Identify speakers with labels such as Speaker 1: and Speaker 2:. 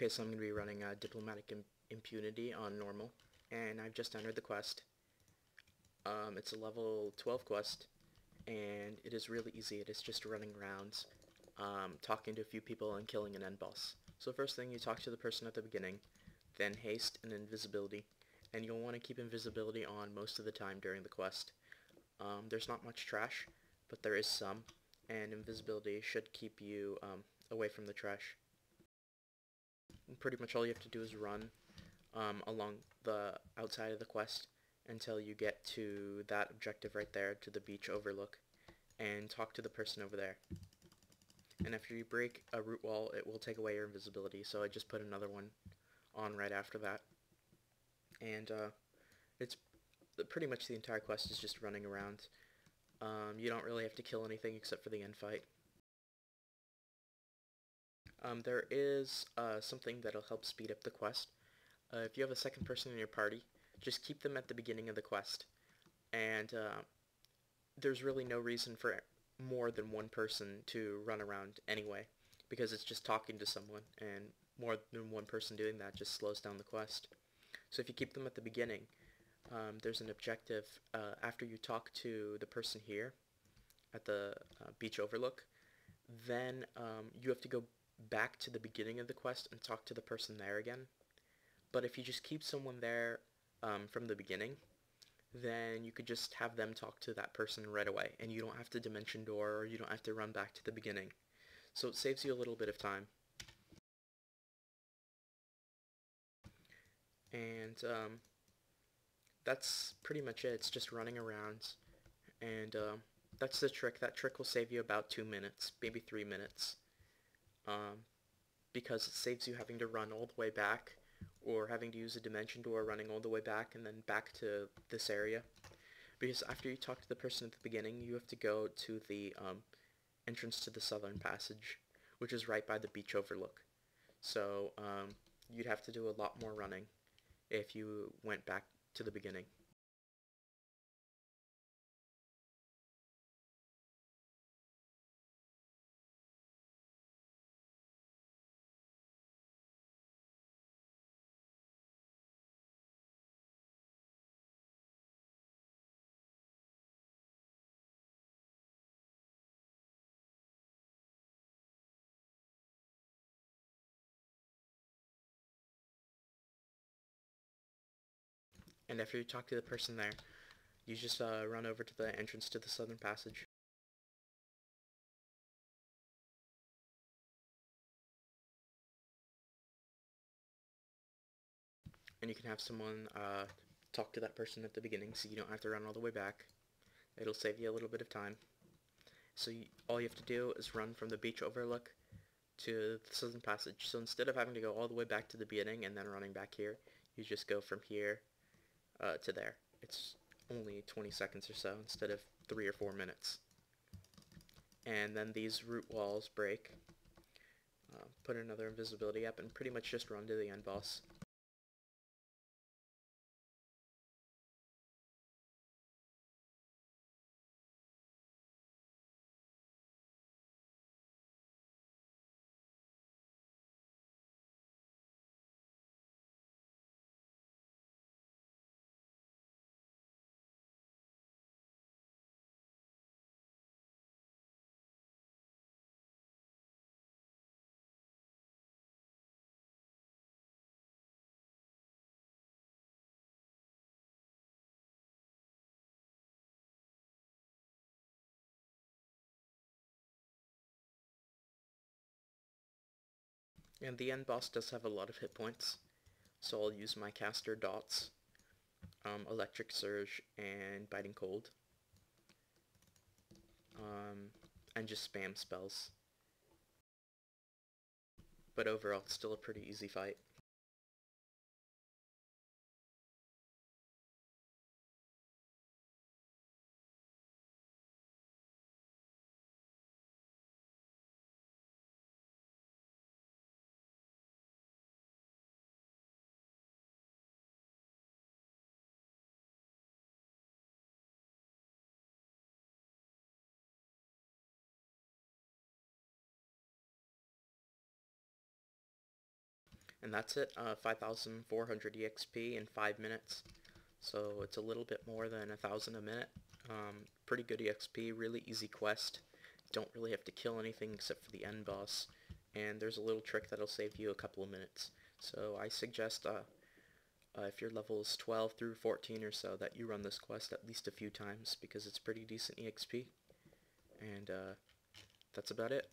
Speaker 1: Okay, so I'm going to be running Diplomatic Impunity on normal, and I've just entered the quest. It's a level 12 quest, and it is really easy. It is just running rounds, talking to a few people, and killing an end boss. So first thing, you talk to the person at the beginning, then haste and invisibility, and you'll want to keep invisibility on most of the time during the quest. There's not much trash, but there is some, and invisibility should keep you away from the trash. Pretty much all you have to do is run along the outside of the quest until you get to that objective right there, to the beach overlook, and talk to the person over there. And after you break a root wall, it will take away your invisibility, so I just put another one on right after that. And it's pretty much the entire quest is just running around. You don't really have to kill anything except for the end fight. There is something that'll help speed up the quest. If you have a second person in your party, just keep them at the beginning of the quest. And there's really no reason for more than one person to run around anyway, because it's just talking to someone, and more than one person doing that just slows down the quest. So if you keep them at the beginning, there's an objective after you talk to the person here at the beach overlook, then you have to go back to the beginning of the quest and talk to the person there again. But if you just keep someone there from the beginning, then you could just have them talk to that person right away, and you don't have to dimension door, or you don't have to run back to the beginning. So it saves you a little bit of time. And that's pretty much it. It's just running around, and that's the trick. That trick will save you about 2 minutes, maybe 3 minutes, because it saves you having to run all the way back, or having to use a dimension door, running all the way back and then back to this area. Because after you talk to the person at the beginning, you have to go to the entrance to the southern passage, which is right by the beach overlook. So you'd have to do a lot more running if you went back to the beginning. And after you talk to the person there, you just run over to the entrance to the southern passage. And you can have someone talk to that person at the beginning, so you don't have to run all the way back. It'll save you a little bit of time. So all you have to do is run from the beach overlook to the southern passage. So instead of having to go all the way back to the beginning and then running back here, you just go from here to there. It's only 20 seconds or so instead of 3 or 4 minutes. And then these root walls break. Put another invisibility up and pretty much just run to the end boss. And the end boss does have a lot of hit points, so I'll use my caster dots, electric surge, and biting cold, and just spam spells. But overall, it's still a pretty easy fight. And that's it, 5,400 EXP in 5 minutes. So it's a little bit more than 1,000 a minute. Pretty good EXP, really easy quest. Don't really have to kill anything except for the end boss. And there's a little trick that'll save you a couple of minutes. So I suggest if your level is 12 through 14 or so, that you run this quest at least a few times, because it's pretty decent EXP. And that's about it.